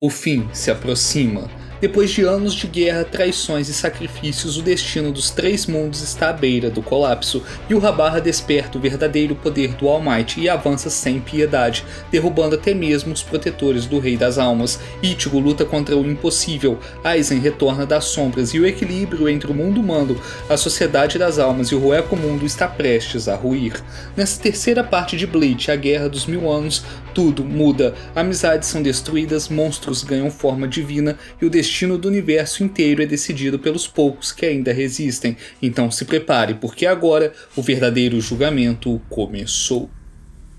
O fim se aproxima. Depois de anos de guerra, traições e sacrifícios, o destino dos três mundos está à beira do colapso, e o Rabarra desperta o verdadeiro poder do All Might e avança sem piedade, derrubando até mesmo os protetores do Rei das Almas. Ichigo luta contra o impossível, Aizen retorna das sombras e o equilíbrio entre o mundo humano, a Sociedade das Almas e o Roeco Mundo está prestes a ruir. Nessa terceira parte de Bleach, a Guerra dos Mil Anos, tudo muda, amizades são destruídas, monstros ganham forma divina e o destino do universo inteiro é decidido pelos poucos que ainda resistem. Então se prepare, porque agora o verdadeiro julgamento começou.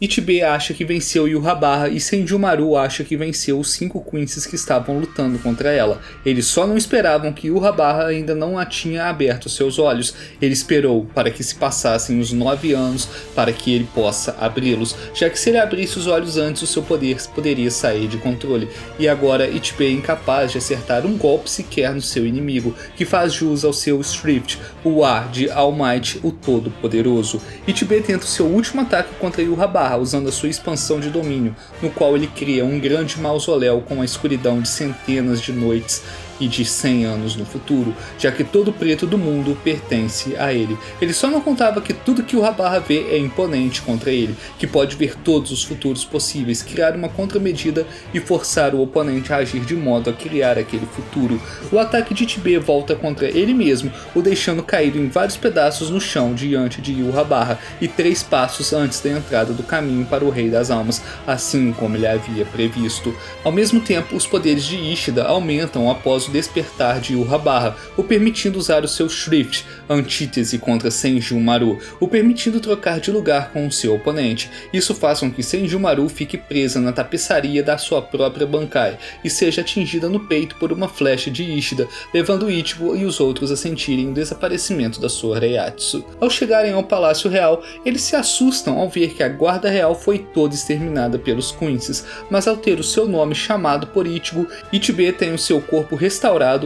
Ichibe acha que venceu Yhwach e Senjumaru acha que venceu os 5 Quincy's que estavam lutando contra ela. Eles só não esperavam que Yhwach ainda não a tinha aberto seus olhos. Ele esperou para que se passassem os 9 anos para que ele possa abri-los, já que se ele abrisse os olhos antes o seu poder poderia sair de controle. E agora Ichibe é incapaz de acertar um golpe sequer no seu inimigo, que faz jus ao seu Strift, o A de All Might, o Todo-Poderoso. Ichibe tenta o seu último ataque contra Yhwach, usando a sua expansão de domínio, no qual ele cria um grande mausoléu com a escuridão de centenas de noites e de 100 anos no futuro, já que todo preto do mundo pertence a ele. Ele só não contava que tudo que o Rabarra vê é imponente contra ele, que pode ver todos os futuros possíveis, criar uma contramedida e forçar o oponente a agir de modo a criar aquele futuro. O ataque de Ichibe volta contra ele mesmo, o deixando caído em vários pedaços no chão diante de Yhwach e 3 passos antes da entrada do caminho para o Rei das Almas, assim como ele havia previsto. Ao mesmo tempo, os poderes de Ishida aumentam após o despertar de Yhwach, o permitindo usar o seu Shrift, antítese contra Senjumaru, o permitindo trocar de lugar com o seu oponente. Isso faz com que Senjumaru fique presa na tapeçaria da sua própria Bankai e seja atingida no peito por uma flecha de Ishida, levando Ichigo e os outros a sentirem o desaparecimento da sua Reiatsu. Ao chegarem ao Palácio Real, eles se assustam ao ver que a Guarda Real foi toda exterminada pelos Quincy's, mas ao ter o seu nome chamado por Ichigo, Ichibe tem o seu corpo restaurado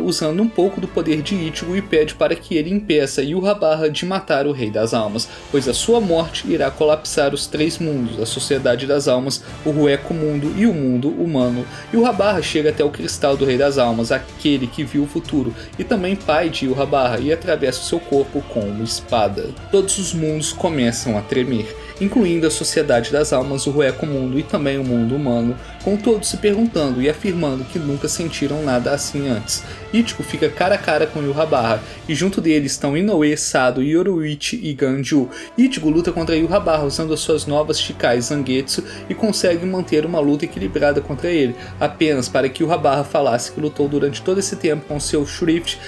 usando um pouco do poder de Ichigo e pede para que ele impeça Yhwach de matar o Rei das Almas, pois a sua morte irá colapsar os 3 mundos, a Sociedade das Almas, o Roeco Mundo e o mundo humano. Yhwach chega até o cristal do Rei das Almas, aquele que viu o futuro, e também pai de Yhwach, e atravessa o seu corpo com uma espada. Todos os mundos começam a tremer, incluindo a Sociedade das Almas, o Roeco Mundo e também o mundo humano, com todos se perguntando e afirmando que nunca sentiram nada assim antes. Ichigo fica cara a cara com Yhwach, e junto dele estão Inoue, Sado, Yoruichi e Ganju. Ichigo luta contra Yhwach usando as suas novas Shikai Zangetsu e consegue manter uma luta equilibrada contra ele, apenas para que Yhwach falasse que lutou durante todo esse tempo com seu Shrift,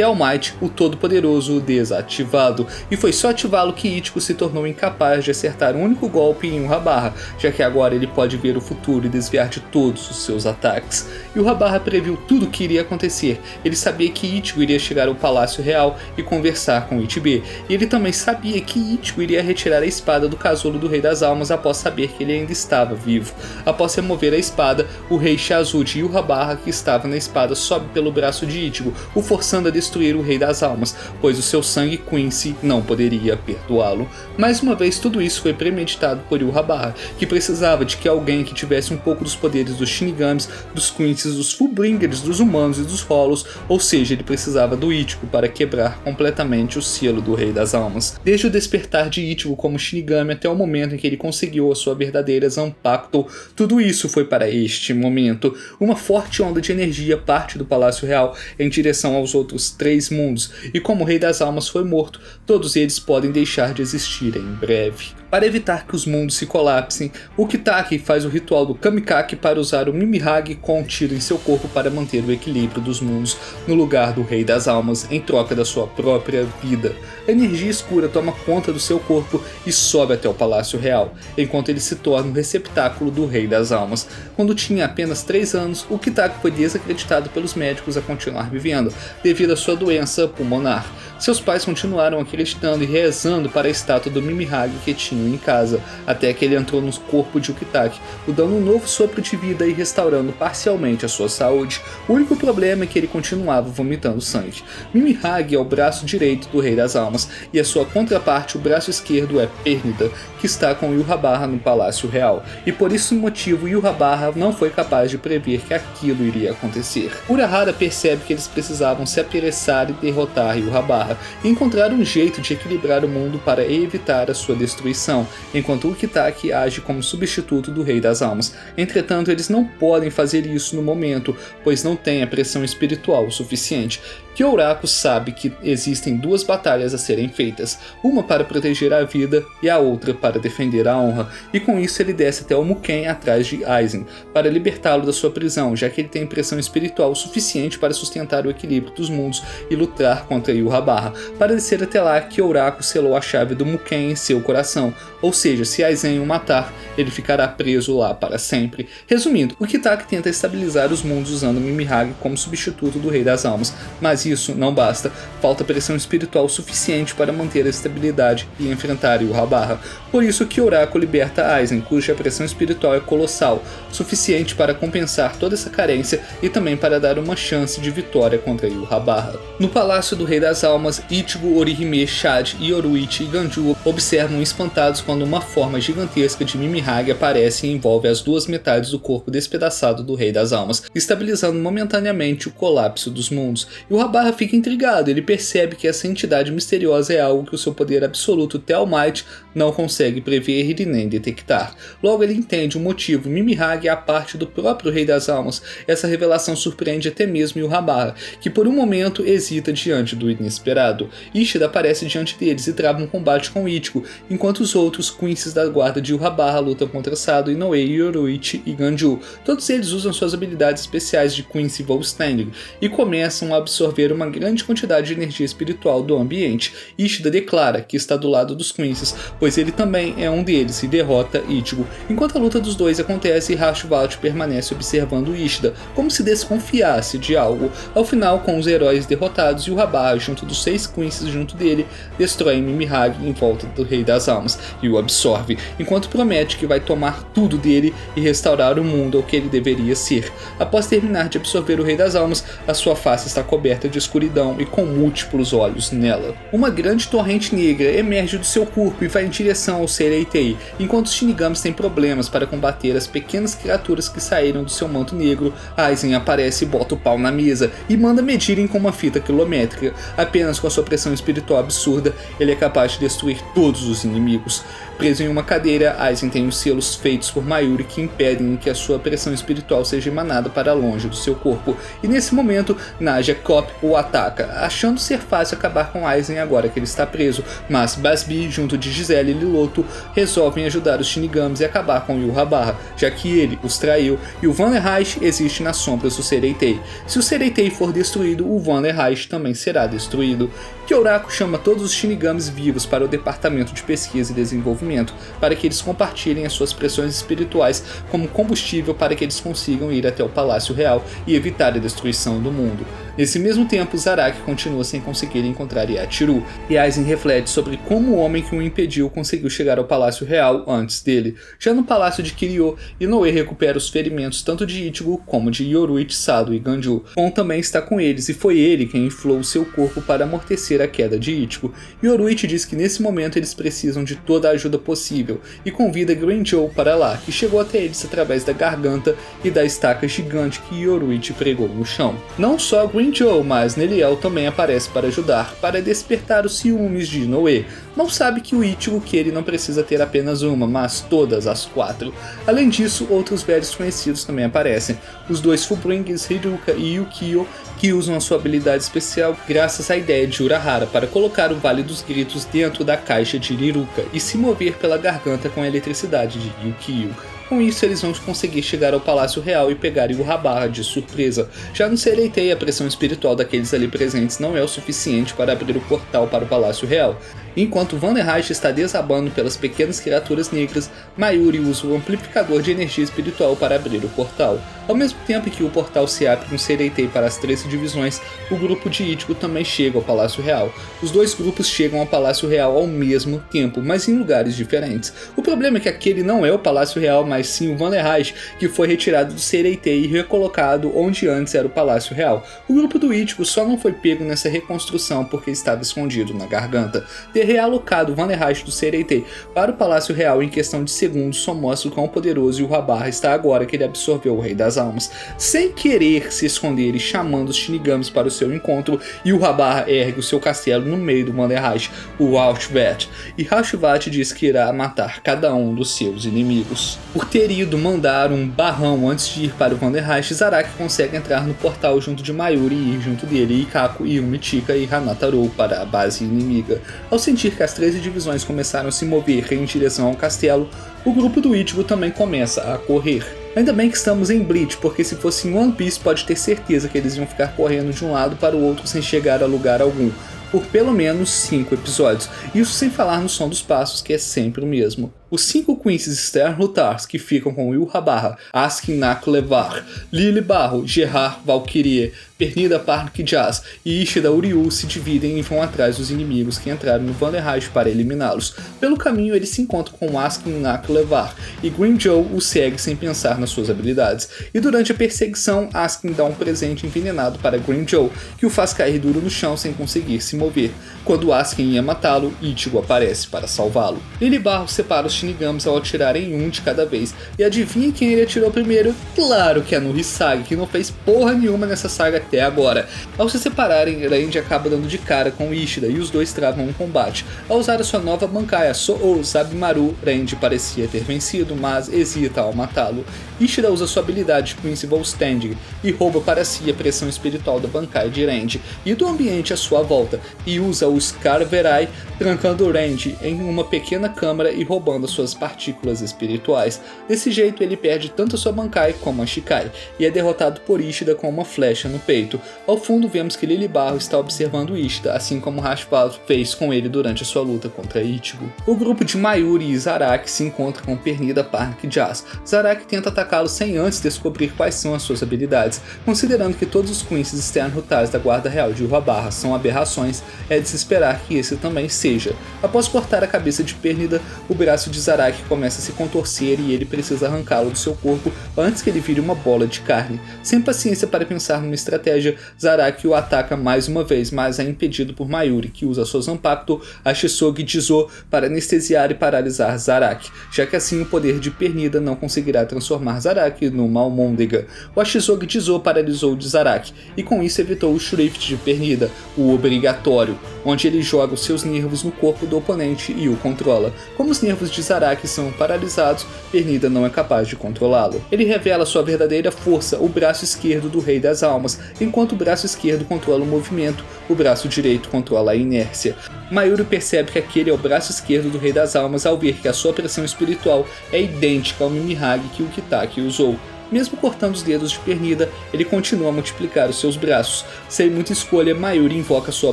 All Might, o Todo-Poderoso, desativado, e foi só ativá-lo que Ichigo se tornou incapaz de acertar um único golpe em Yhwach, já que agora ele pode ver o futuro e desviar de todos os seus ataques. Yhwach previu tudo o que iria acontecer, ele sabia que Ichigo iria chegar ao Palácio Real e conversar com Ichibe, e ele também sabia que Ichigo iria retirar a espada do casulo do Rei das Almas após saber que ele ainda estava vivo. Após remover a espada, o Rei Shazu de Yhwach, que estava na espada, sobe pelo braço de Ichigo, o forçando a destruir o Rei das Almas, pois o seu sangue Quincy não poderia perdoá-lo. Mais uma vez, tudo isso foi premeditado por Yhwach, que precisava de que alguém que tivesse um pouco dos poderes dos Shinigamis, dos Quincy's, dos Fullbringers, dos humanos e dos Hollows, ou seja, ele precisava do Ichigo para quebrar completamente o selo do Rei das Almas. Desde o despertar de Ichigo como Shinigami até o momento em que ele conseguiu a sua verdadeira Zanpakuto, tudo isso foi para este momento. Uma forte onda de energia parte do Palácio Real em direção aos outros 3 mundos, e como o Rei das Almas foi morto, todos eles podem deixar de existir em breve. Para evitar que os mundos se colapsem, o Kitaki faz o ritual do Kamikake para usar o Mimihage contido em seu corpo para manter o equilíbrio dos mundos no lugar do Rei das Almas em troca da sua própria vida. A energia escura toma conta do seu corpo e sobe até o Palácio Real, enquanto ele se torna o receptáculo do Rei das Almas. Quando tinha apenas 3 anos, o Kitaki foi desacreditado pelos médicos a continuar vivendo, devido à sua doença pulmonar. Seus pais continuaram acreditando e rezando para a estátua do Mimihage que tinha sozinho em casa, até que ele entrou no corpo de Ukitake, o dando um novo sopro de vida e restaurando parcialmente a sua saúde. O único problema é que ele continuava vomitando sangue. Mimi-Hagi é o braço direito do Rei das Almas, e a sua contraparte, o braço esquerdo, é Pernida, que está com Yhwach no Palácio Real, e por esse motivo Yhwach não foi capaz de prever que aquilo iria acontecer. Urahara percebe que eles precisavam se apressar e derrotar Yhwach, e encontrar um jeito de equilibrar o mundo para evitar a sua destruição, enquanto Ukitake age como substituto do Rei das Almas. Entretanto, eles não podem fazer isso no momento, pois não têm a pressão espiritual suficiente. Kyoraku sabe que existem duas batalhas a serem feitas, uma para proteger a vida e a outra para defender a honra, e com isso ele desce até o Muken atrás de Aizen, para libertá-lo da sua prisão, já que ele tem pressão espiritual suficiente para sustentar o equilíbrio dos mundos e lutar contra Yhwach. Para descer até lá, Kyoraku selou a chave do Muken em seu coração, ou seja, se Aizen o matar, ele ficará preso lá para sempre. Resumindo, Ukitake tenta estabilizar os mundos usando Mimi-Hagi como substituto do Rei das Almas, mas isso não basta, falta pressão espiritual suficiente para manter a estabilidade e enfrentar Yhwach. Por isso Kyoraku liberta Aizen, cuja pressão espiritual é colossal, suficiente para compensar toda essa carência e também para dar uma chance de vitória contra Yhwach. No Palácio do Rei das Almas, Ichigo, Orihime, Chad, Yoruichi e Ganju observam espantados quando uma forma gigantesca de Mimi-Hagi aparece e envolve as duas metades do corpo despedaçado do Rei das Almas, estabilizando momentaneamente o colapso dos mundos. Yhwach fica intrigado, ele percebe que essa entidade misteriosa é algo que o seu poder absoluto All Might não consegue prever e nem detectar. Logo ele entende o motivo, Mimi-Hagi é a parte do próprio Rei das Almas. Essa revelação surpreende até mesmo Yhwach, que por um momento hesita diante do inesperado. Ishida aparece diante deles e trava um combate com Ichigo, enquanto os outros Quincy's da guarda de Yhwach lutam contra Sado, Inoue, Yoruichi e Ganju. Todos eles usam suas habilidades especiais de Quincy Volstagg e começam a absorver uma grande quantidade de energia espiritual do ambiente. Ishida declara que está do lado dos Quincy's, pois ele também é um deles, e derrota Ichigo. Enquanto a luta dos dois acontece, Hashiratu permanece observando Ishida, como se desconfiasse de algo. Ao final, com os heróis derrotados, Yhwach, junto dos 6 Quincy's junto dele, destrói Mimi-Hagi em volta do Rei das Almas e o absorve, enquanto promete que vai tomar tudo dele e restaurar o mundo ao que ele deveria ser. Após terminar de absorver o Rei das Almas, a sua face está coberta de escuridão e com múltiplos olhos nela. Uma grande torrente negra emerge do seu corpo e vai em direção ao Seireitei, enquanto os Shinigamis têm problemas para combater as pequenas criaturas que saíram do seu manto negro. Aizen aparece e bota o pau na mesa e manda medirem com uma fita quilométrica. Apenas com a sua pressão espiritual absurda, ele é capaz de destruir todos os inimigos. Preso em uma cadeira, Aizen tem os selos feitos por Mayuri que impedem que a sua pressão espiritual seja emanada para longe do seu corpo, e nesse momento, Naja Cop o ataca, achando ser fácil acabar com Aizen agora que ele está preso, mas Basbi, junto de Giselle e Liloto, resolvem ajudar os Shinigamis e acabar com Yhwach, já que ele os traiu e o Vanderreich existe nas sombras do Seireitei. Se o Seireitei for destruído, o Vanderreich também será destruído. Kyoraku chama todos os Shinigamis vivos para o Departamento de Pesquisa e Desenvolvimento, para que eles compartilhem as suas pressões espirituais como combustível para que eles consigam ir até o Palácio Real e evitar a destruição do mundo. Nesse mesmo tempo, Zaraki continua sem conseguir encontrar Yachiru, e Aizen reflete sobre como o homem que o impediu conseguiu chegar ao Palácio Real antes dele. Já no Palácio de Kiryu, Inoue recupera os ferimentos tanto de Ichigo como de Yoruichi, Sado e Ganju. Gon também está com eles e foi ele quem inflou o seu corpo para amortecer a queda de Ichigo. Yoruichi diz que nesse momento eles precisam de toda a ajuda possível e convida Grimmjow para lá, que chegou até eles através da garganta e da estaca gigante que Yoruichi pregou no chão. Não só Grimmjow, mas Neliel também aparece para ajudar, para despertar os ciúmes de Inoue. Não sabe que o Ichigo que ele não precisa ter apenas uma, mas todas as 4. Além disso, outros velhos conhecidos também aparecem, os dois Fullbringers Hiruka e Yukio, que usam a sua habilidade especial graças à ideia de Urahara para colocar o Vale dos Gritos dentro da caixa de Hiruka e se mover pela garganta com a eletricidade de Yukio. Com isso, eles vão conseguir chegar ao Palácio Real e pegar Yhwach de surpresa. Já no Seireitei, a pressão espiritual daqueles ali presentes não é o suficiente para abrir o portal para o Palácio Real. Enquanto Vanderreich está desabando pelas pequenas criaturas negras, Mayuri usa o amplificador de energia espiritual para abrir o portal. Ao mesmo tempo que o portal se abre com Sereitei para as 13 divisões, o grupo de Ichigo também chega ao Palácio Real. Os dois grupos chegam ao Palácio Real ao mesmo tempo, mas em lugares diferentes. O problema é que aquele não é o Palácio Real, mas sim o Vanderreich, que foi retirado do Sereitei e recolocado onde antes era o Palácio Real. O grupo do Ichigo só não foi pego nessa reconstrução porque estava escondido na garganta. Ter realocado o Vanderreich do Sereitei para o Palácio Real em questão de segundos só mostra o quão poderoso Yhwach está agora que ele absorveu o Rei das Almas. Sem querer se esconder e chamando os Shinigamis para o seu encontro, Yhwach ergue o seu castelo no meio do Vanderreich, o Auschwitz, e Auschwitz diz que irá matar cada um dos seus inimigos. Por ter ido mandar um barrão antes de ir para o Vanderreich, Zaraki consegue entrar no portal junto de Mayuri e ir junto dele Ikako, Yumi, Chika e Hanataro para a base inimiga. Ao sentir que as 13 divisões começaram a se mover em direção ao castelo, o grupo do Ichigo também começa a correr. Ainda bem que estamos em Bleach, porque se fosse em One Piece pode ter certeza que eles iam ficar correndo de um lado para o outro sem chegar a lugar algum, por pelo menos 5 episódios, isso sem falar no som dos passos, que é sempre o mesmo. Os 5 Quincy's Sternhutars que ficam com Yhwach, Askin Nak Levar, Lily Barro, Gerard Valkyrie, Pernida Park Jazz e Ishida Uryu se dividem e vão atrás dos inimigos que entraram no Vanderreich para eliminá-los. Pelo caminho eles se encontram com Askin Nak Levar e Green Joe o segue sem pensar nas suas habilidades. E durante a perseguição, Askin dá um presente envenenado para Green Joe, que o faz cair duro no chão sem conseguir se mover. Quando Askin ia matá-lo, Ichigo aparece para salvá-lo. Lily Barro separa os Shinigamis ao atirarem um de cada vez. E adivinha quem ele atirou primeiro? Claro que é no Hisagi, que não fez porra nenhuma nessa saga até agora. Ao se separarem, Randy acaba dando de cara com Ishida e os dois travam um combate. Ao usar a sua nova Bankai, a Sou Zabimaru, Randy parecia ter vencido, mas hesita ao matá-lo. Ishida usa sua habilidade Principal Standing e rouba para si a pressão espiritual da Bankai de Randy e do ambiente à sua volta, e usa o Scarverai, trancando Randy em uma pequena câmara e roubando suas partículas espirituais. Desse jeito ele perde tanto a sua Bankai como a Shikai, e é derrotado por Ishida com uma flecha no peito. Ao fundo vemos que Lily Barro está observando Ishida, assim como Hashpath fez com ele durante a sua luta contra Ichigo. O grupo de Mayuri e Zaraki se encontra com Pernida Park Jazz. Zaraki tenta atacá-lo sem antes descobrir quais são as suas habilidades. Considerando que todos os Quincy's Sternhutars da Guarda Real de Yhwach são aberrações, é de se esperar que esse também seja. Após cortar a cabeça de Pernida, o braço de Zaraki começa a se contorcer e ele precisa arrancá-lo do seu corpo antes que ele vire uma bola de carne. Sem paciência para pensar numa estratégia, Zaraki o ataca mais uma vez, mas é impedido por Mayuri, que usa sua Zanpakuto, a Shisogi Jizo, para anestesiar e paralisar Zaraki, já que assim o poder de Pernida não conseguirá transformar Zaraki numa almôndega. O Shisogi Jizo paralisou o de Zaraki, e com isso evitou o Shrift de Pernida, o obrigatório, onde ele joga os seus nervos no corpo do oponente e o controla. Como os nervos de Zaraki são paralisados, Pernida não é capaz de controlá-lo. Ele revela sua verdadeira força, o braço esquerdo do Rei das Almas. Enquanto o braço esquerdo controla o movimento, o braço direito controla a inércia. Mayuri percebe que aquele é o braço esquerdo do Rei das Almas ao ver que a sua pressão espiritual é idêntica ao Mimihage que o Kitaki usou. Mesmo cortando os dedos de Pernida, ele continua a multiplicar os seus braços. Sem muita escolha, Mayuri invoca sua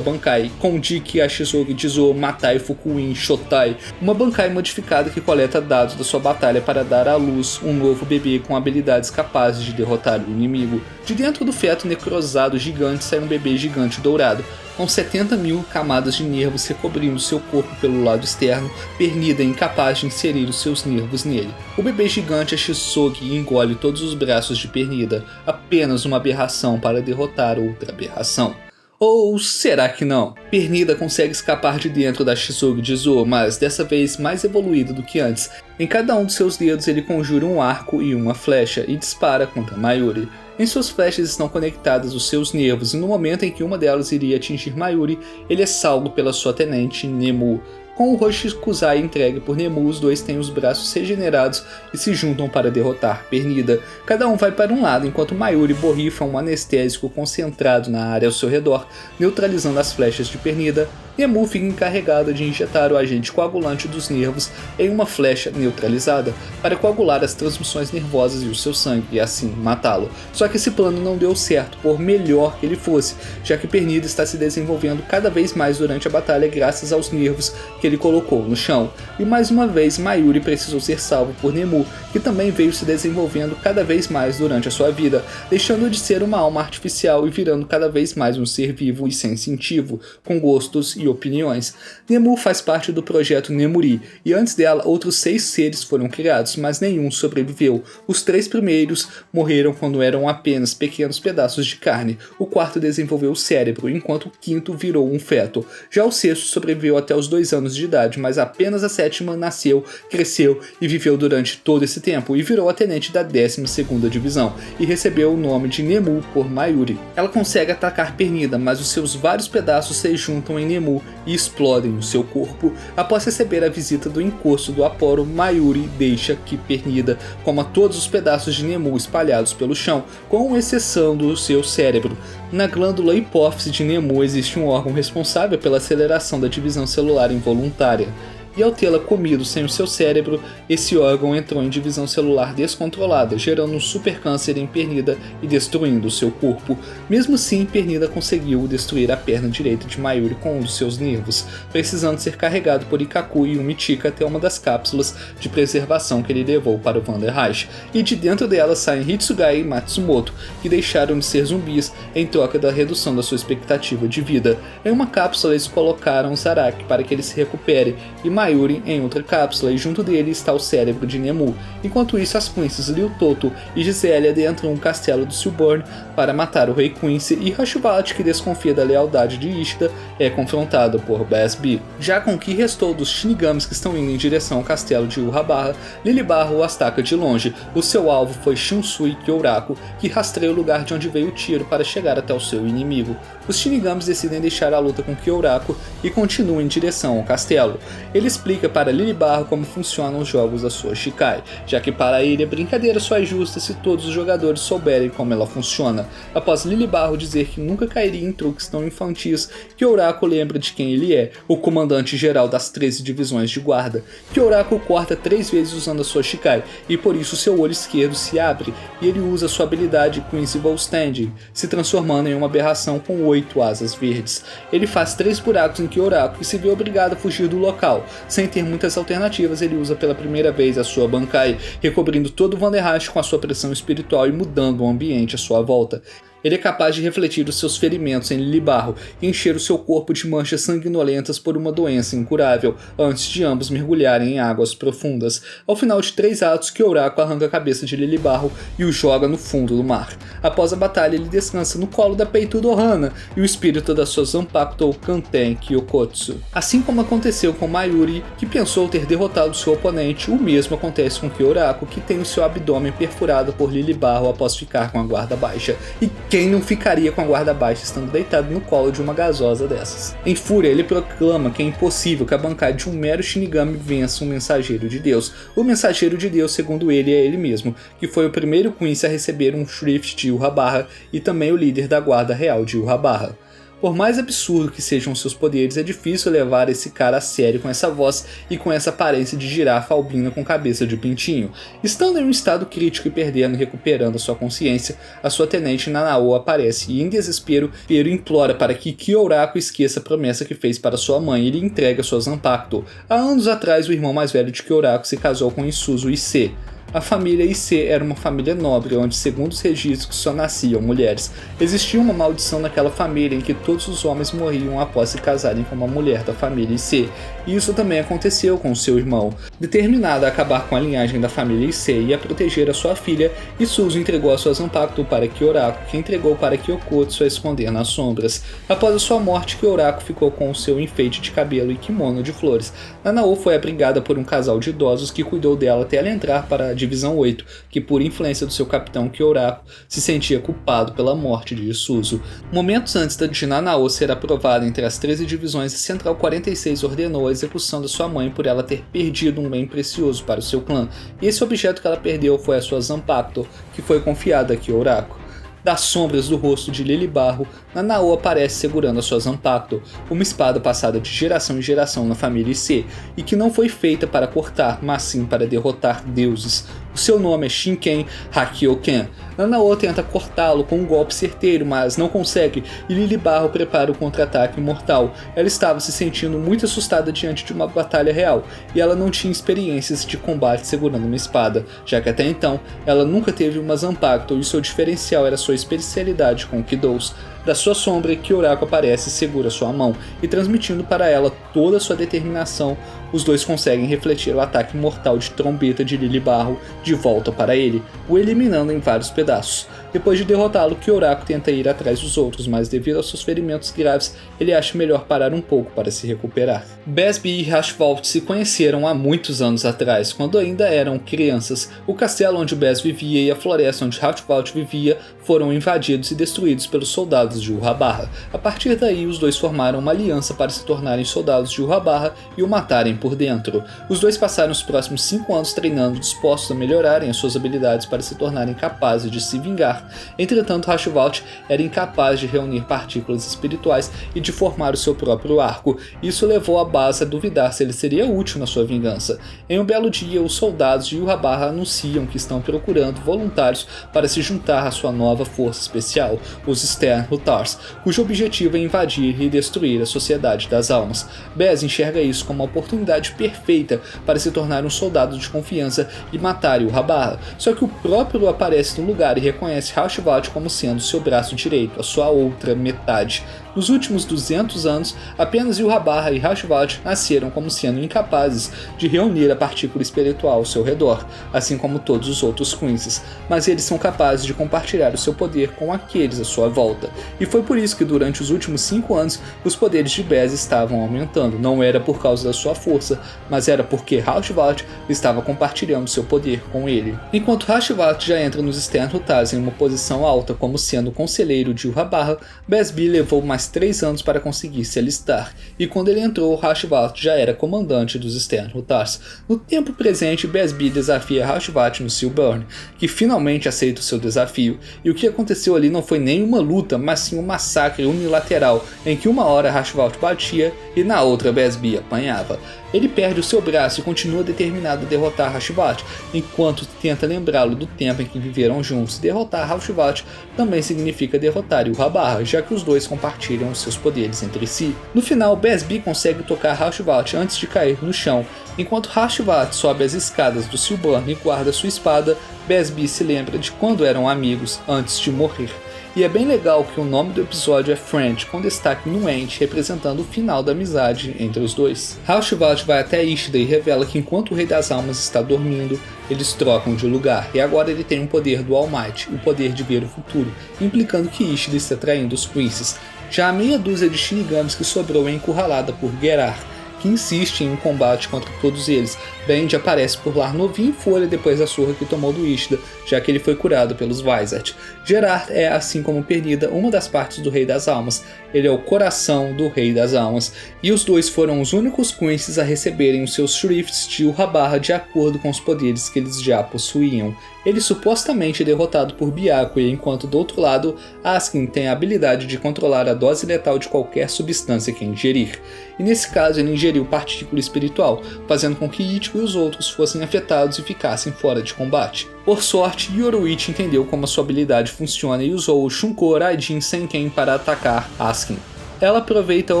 Bankai, com Jiki, Ashisogi Jizo, Matai, Fukuin, Shotai, uma Bankai modificada que coleta dados da sua batalha para dar à luz um novo bebê com habilidades capazes de derrotar o inimigo. De dentro do feto necrosado gigante sai um bebê gigante dourado, com 70.000 camadas de nervos recobrindo seu corpo pelo lado externo. Pernida é incapaz de inserir os seus nervos nele. O bebê gigante Shisogi engole todos os braços de Pernida, apenas uma aberração para derrotar outra aberração. Ou será que não? Pernida consegue escapar de dentro da Shisogi Jizo, mas dessa vez mais evoluído do que antes. Em cada um de seus dedos ele conjura um arco e uma flecha e dispara contra Mayuri. Em suas flechas estão conectadas os seus nervos e no momento em que uma delas iria atingir Mayuri, ele é salvo pela sua tenente Nemu. Com o Hoshikuzai entregue por Nemu, os dois têm os braços regenerados e se juntam para derrotar Pernida. Cada um vai para um lado, enquanto Mayuri borrifa um anestésico concentrado na área ao seu redor, neutralizando as flechas de Pernida. Nemu fica encarregada de injetar o agente coagulante dos nervos em uma flecha neutralizada, para coagular as transmissões nervosas e o seu sangue e assim matá-lo. Só que esse plano não deu certo, por melhor que ele fosse, já que Pernida está se desenvolvendo cada vez mais durante a batalha graças aos nervos que ele colocou no chão. E mais uma vez Mayuri precisou ser salvo por Nemu, que também veio se desenvolvendo cada vez mais durante a sua vida, deixando de ser uma alma artificial e virando cada vez mais um ser vivo e sensitivo, com gostos e opiniões. Nemu faz parte do projeto Nemuri, e antes dela outros 6 seres foram criados, mas nenhum sobreviveu. Os 3 primeiros morreram quando eram apenas pequenos pedaços de carne, o quarto desenvolveu o cérebro, enquanto o quinto virou um feto. Já o sexto sobreviveu até os 2 anos de idade, mas apenas a 7ª nasceu, cresceu e viveu durante todo esse tempo, e virou a tenente da 12ª divisão, e recebeu o nome de Nemu por Mayuri. Ela consegue atacar Pernida, mas os seus vários pedaços se juntam em Nemu e explodem o seu corpo. Após receber a visita do encosto do Aporo, Mayuri deixa que Pernida coma todos os pedaços de Nemu espalhados pelo chão, com exceção do seu cérebro. Na glândula hipófise de Nemu existe um órgão responsável pela aceleração da divisão celular involuntária. E ao tê-la comido sem o seu cérebro, esse órgão entrou em divisão celular descontrolada, gerando um supercâncer em Pernida e destruindo o seu corpo. Mesmo assim, Pernida conseguiu destruir a perna direita de Mayuri com um dos seus nervos, precisando ser carregado por Ikkaku e Umichika até uma das cápsulas de preservação que ele levou para o Vanderreich, e de dentro dela saem Hitsugai e Matsumoto, que deixaram de ser zumbis em troca da redução da sua expectativa de vida. Em uma cápsula eles colocaram Zaraki para que ele se recupere, e Mayuri em outra cápsula, e junto dele está o cérebro de Nemu. Enquanto isso, as Quincy's Liu Toto e Giselle adentram um castelo do Silburn para matar o rei Quincy, e Haschwalth, que desconfia da lealdade de Ishida, é confrontado por Basbi. Já com o que restou dos Shinigamis que estão indo em direção ao castelo de Yurrabarra, Lilibarro os ataca de longe. O seu alvo foi Shunsui Kyoraku, que rastreia o lugar de onde veio o tiro para chegar até o seu inimigo. Os Shinigamis decidem deixar a luta com Kyoraku e continuam em direção ao castelo. Ele explica para Lilibarro como funcionam os jogos da sua Shikai, já que para ele a brincadeira só é justa se todos os jogadores souberem como ela funciona. Após Lilibarro dizer que nunca cairia em truques tão infantis, Kyoraku lembra de quem ele é, o comandante-geral das 13 divisões de guarda. Kyoraku corta 3 vezes usando a sua Shikai, e por isso seu olho esquerdo se abre, e ele usa sua habilidade Quincyval Standing, se transformando em uma aberração com 8 asas verdes. Ele faz 3 buracos em Kyoraku e se vê obrigado a fugir do local. Sem ter muitas alternativas, ele usa pela primeira vez a sua Bankai, recobrindo todo o Vanderreich com a sua pressão espiritual e mudando o ambiente à sua volta. Ele é capaz de refletir os seus ferimentos em Lilibarro e encher o seu corpo de manchas sanguinolentas por uma doença incurável, antes de ambos mergulharem em águas profundas. Ao final de 3 atos, Kyoraku arranca a cabeça de Lilibarro e o joga no fundo do mar. Após a batalha, ele descansa no colo da peituda Ohana e o espírito da sua Zanpakuto Kanten Kyokotsu. Assim como aconteceu com Mayuri, que pensou ter derrotado seu oponente, o mesmo acontece com Kyoraku, que tem o seu abdômen perfurado por Lilibarro após ficar com a guarda baixa. E quem não ficaria com a guarda baixa estando deitado no colo de uma gasosa dessas? Em fúria, ele proclama que é impossível que a Bankai de um mero Shinigami vença um mensageiro de Deus. O mensageiro de Deus, segundo ele, é ele mesmo, que foi o primeiro Quincy a receber um Shrift de Yurrabarra e também o líder da guarda real de Yurrabarra. Por mais absurdo que sejam seus poderes, é difícil levar esse cara a sério com essa voz e com essa aparência de girafa albina com cabeça de pintinho. Estando em um estado crítico e perdendo e recuperando a sua consciência, a sua tenente Nanao aparece e, em desespero, Pero implora para que Kyoraku esqueça a promessa que fez para sua mãe e lhe entregue a sua Zanpakuto. Há anos atrás, o irmão mais velho de Kyoraku se casou com Isuzu Issei. A família Issei era uma família nobre, onde, segundo os registros, só nasciam mulheres. Existia uma maldição naquela família em que todos os homens morriam após se casarem com uma mulher da família Issei, e isso também aconteceu com seu irmão. Determinada a acabar com a linhagem da família Issei e a proteger a sua filha, Isuzu entregou a sua Zanpakuto para Kyoraku, que entregou para Kyokotsu a esconder nas sombras. Após a sua morte, Kyoraku ficou com o seu enfeite de cabelo e kimono de flores. Nanao foi abrigada por um casal de idosos que cuidou dela até ela entrar para a Divisão 8, que por influência do seu capitão Kyoraku se sentia culpado pela morte de Isuzu. Momentos antes de Nanao ser aprovada entre as 13 divisões, a Central 46 ordenou a execução da sua mãe por ela ter perdido um bem precioso para o seu clã, e esse objeto que ela perdeu foi a sua Zanpakuto, que foi confiada a Kyoraku. Das sombras do rosto de Lilibarro, Nanao aparece segurando a sua Zanpakuto, uma espada passada de geração em geração na família Issei, e que não foi feita para cortar, mas sim para derrotar deuses. O seu nome é Shinken Hakyoken. Nanao tenta cortá-lo com um golpe certeiro, mas não consegue, e Lily Barro prepara o contra-ataque mortal. Ela estava se sentindo muito assustada diante de uma batalha real, e ela não tinha experiências de combate segurando uma espada, já que até então ela nunca teve uma Zanpakuto e seu diferencial era sua especialidade com Kidous. Da sua sombra, Kyoraku aparece e segura sua mão, e transmitindo para ela toda a sua determinação, os dois conseguem refletir o ataque mortal de trombeta de Lily Barro de volta para ele, o eliminando em vários pedaços. Depois de derrotá-lo, Kyoraku tenta ir atrás dos outros, mas devido aos seus ferimentos graves, ele acha melhor parar um pouco para se recuperar. Besby e Hashvalt se conheceram há muitos anos atrás, quando ainda eram crianças. O castelo onde Bes vivia e a floresta onde Hashvalt vivia foram invadidos e destruídos pelos soldados de Urabarra. A partir daí, os dois formaram uma aliança para se tornarem soldados de Urabarra e o matarem por dentro. Os dois passaram os próximos 5 anos treinando, dispostos a melhorarem as suas habilidades para se tornarem capazes de se vingar. Entretanto, Hashvalt era incapaz de reunir partículas espirituais e de formar o seu próprio arco. Isso levou a Baz a duvidar se ele seria útil na sua vingança. Em um belo dia, os soldados de Urabarra anunciam que estão procurando voluntários para se juntar à sua nova força especial, os Sternhutars, cujo objetivo é invadir e destruir a Sociedade das Almas. Bes enxerga isso como uma oportunidade perfeita para se tornar um soldado de confiança e matar Urabarra, só que o próprio aparece no lugar e reconhece Hashvalt como sendo seu braço direito, a sua outra metade. Nos últimos 200 anos, apenas Urabarra e Hashvalt nasceram como sendo incapazes de reunir a partícula espiritual ao seu redor, assim como todos os outros Quincy's, mas eles são capazes de compartilhar o seu poder com aqueles à sua volta. E foi por isso que durante os últimos 5 anos, os poderes de Bes estavam aumentando. Não era por causa da sua força, mas era porque Hashvalt estava compartilhando seu poder com ele. Enquanto Hashvalt já entra nos Sternhutars em uma posição alta como sendo conselheiro de Urabarra, Besby levou mais 3 anos para conseguir se alistar, e quando ele entrou, Hashvalt já era comandante dos Sternhutars. No tempo presente, Besby desafia Hashvalt no Silburn, que finalmente aceita o seu desafio, e o que aconteceu ali não foi nem uma luta, mas sim um massacre unilateral, em que uma hora Hashvalt batia e na outra Besby apanhava. Ele perde o seu braço e continua determinado a derrotar Hashvalt, enquanto tenta lembrá-lo do tempo em que viveram juntos. Derrotar Hashvalt também significa derrotar Urabarra, já que os dois compartilham os seus poderes entre si. No final, Besby consegue tocar Hashvalt antes de cair no chão. Enquanto Hashvalt sobe as escadas do Silburn e guarda sua espada, Besby se lembra de quando eram amigos antes de morrer. E é bem legal que o nome do episódio é Friend, com destaque no End, representando o final da amizade entre os dois. Hashvalt vai até Ishida e revela que enquanto o Rei das Almas está dormindo, eles trocam de lugar, e agora ele tem um poder do All Might, o poder de ver o futuro, implicando que Ishida está traindo os Quincy's. Já a meia dúzia de Shinigamis que sobrou é encurralada por Gerard, que insiste em um combate contra todos eles. Bend aparece por lá novinho em folha depois da surra que tomou do Ishida, já que ele foi curado pelos Vizard. Gerard é, assim como Pernida, uma das partes do Rei das Almas. Ele é o coração do Rei das Almas, e os dois foram os únicos Quincy's a receberem os seus Shrifts de Urabarra de acordo com os poderes que eles já possuíam. Ele supostamente é derrotado por Byakuya, enquanto do outro lado, Askin tem a habilidade de controlar a dose letal de qualquer substância que ingerir. E nesse caso ele ingeriu partícula espiritual, fazendo com que Ichigo e os outros fossem afetados e ficassem fora de combate. Por sorte, Yoruichi entendeu como a sua habilidade funciona e usou o Shunko Raijin Senken para atacar Askin. Ela aproveita a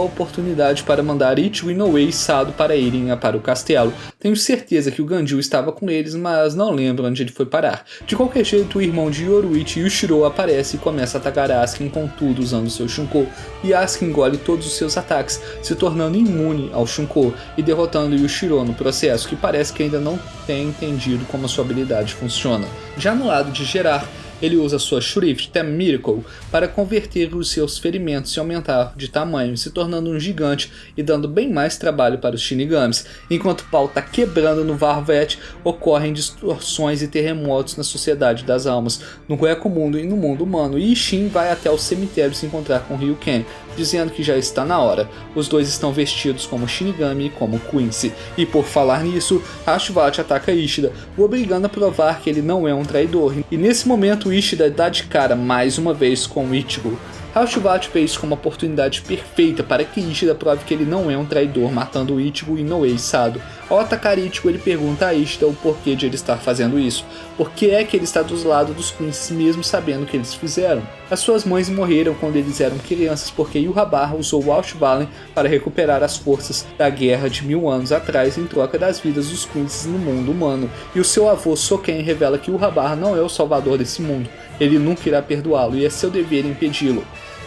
oportunidade para mandar Ichigo, Inoue e Sado para irem para o castelo. Tenho certeza que o Ganju estava com eles, mas não lembro onde ele foi parar. De qualquer jeito, o irmão de Yoruichi, Yushiro, aparece e começa a atacar Askin com tudo usando seu Shunko, e Askin engole todos os seus ataques, se tornando imune ao Shunko e derrotando Yushiro no processo, que parece que ainda não tem entendido como a sua habilidade funciona. Já no lado de Gerard, ele usa sua Shrift Tem Miracle para converter os seus ferimentos e aumentar de tamanho, se tornando um gigante e dando bem mais trabalho para os Shinigamis. Enquanto o pau está quebrando no Varvet, ocorrem distorções e terremotos na Sociedade das Almas, no Reco Mundo e no mundo humano, e Ishin vai até o cemitério se encontrar com Ryuken, dizendo que já está na hora. Os dois estão vestidos como Shinigami e como Quincy, e por falar nisso, Hashvalt ataca Ishida, o obrigando a provar que ele não é um traidor, e nesse momento Ishida dá de cara mais uma vez com Ichigo. Hashvalt vê isso como uma oportunidade perfeita para que Ishida prove que ele não é um traidor, matando Ichigo, Inoue e Sado. Ao atacar Ichigo, ele pergunta a Ishida o porquê de ele estar fazendo isso. Por que é que ele está dos lados dos Quincy mesmo sabendo o que eles fizeram? As suas mães morreram quando eles eram crianças porque Yhwach usou o Altvallen para recuperar as forças da guerra de 1000 anos atrás em troca das vidas dos Quincy no mundo humano. E o seu avô Soken revela que Yhwach não é o salvador desse mundo. Ele nunca irá perdoá-lo e é seu dever impedi-lo.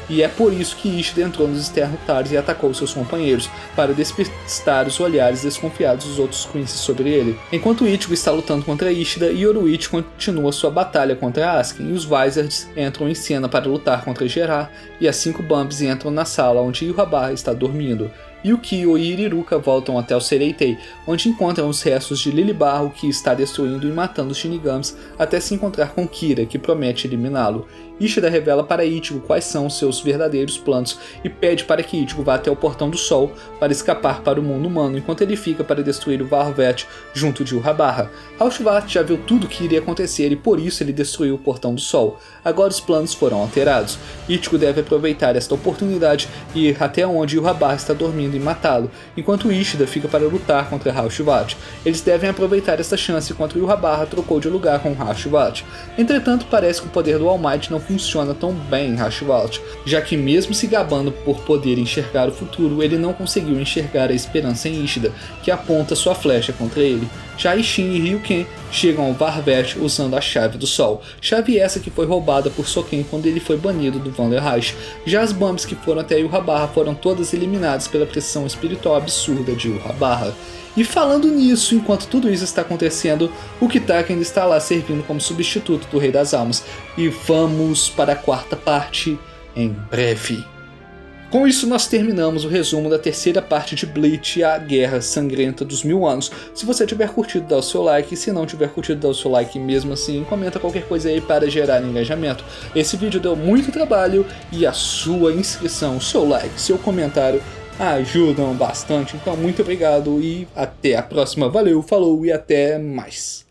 E é por isso que Ishida entrou nos Sternotaros e atacou seus companheiros, para despistar os olhares desconfiados dos outros Quincy sobre ele. Enquanto Ichigo está lutando contra Ishida, Yoruichi continua sua batalha contra Asken, e os Vizards entram em cena para lutar contra Gerard, e as 5 Bumps entram na sala onde Yhwach está dormindo. Yukio e Iriruka voltam até o Sereitei, onde encontram os restos de Lilibarro, que está destruindo e matando os Shinigamis, até se encontrar com Kira, que promete eliminá-lo. Ishida revela para Ichigo quais são os seus verdadeiros planos e pede para que Ichigo vá até o Portão do Sol para escapar para o mundo humano, enquanto ele fica para destruir o Varvet junto de Yhwach. Haushtavath já viu tudo o que iria acontecer e por isso ele destruiu o Portão do Sol. Agora os planos foram alterados. Ichigo deve aproveitar esta oportunidade e ir até onde Yhwach está dormindo e matá-lo, enquanto Ishida fica para lutar contra Haushtavath. Eles devem aproveitar esta chance enquanto Yhwach trocou de lugar com Haushtavath. Entretanto, parece que o poder do All Might não funciona tão bem em Haushtavath, já que mesmo se gabando por poder enxergar o futuro, ele não conseguiu enxergar a esperança em Ishida, que aponta sua flecha contra ele. Já Ishin e Ryuken chegam ao Varvet usando a Chave do Sol, chave essa que foi roubada por Soken quando ele foi banido do Vanderreich. Já as Bumps que foram até Yhwach foram todas eliminadas pela pressão espiritual absurda de Yhwach. E falando nisso, enquanto tudo isso está acontecendo, o Kitaka ainda está lá servindo como substituto do Rei das Almas. E vamos para a 4ª parte em breve. Com isso nós terminamos o resumo da 3ª parte de Bleach, a Guerra Sangrenta dos 1000 Anos. Se você tiver curtido, dá o seu like, e se não tiver curtido, dá o seu like mesmo assim, comenta qualquer coisa aí para gerar engajamento. Esse vídeo deu muito trabalho e a sua inscrição, seu like, seu comentário ajudam bastante, então muito obrigado e até a próxima. Valeu, falou e até mais.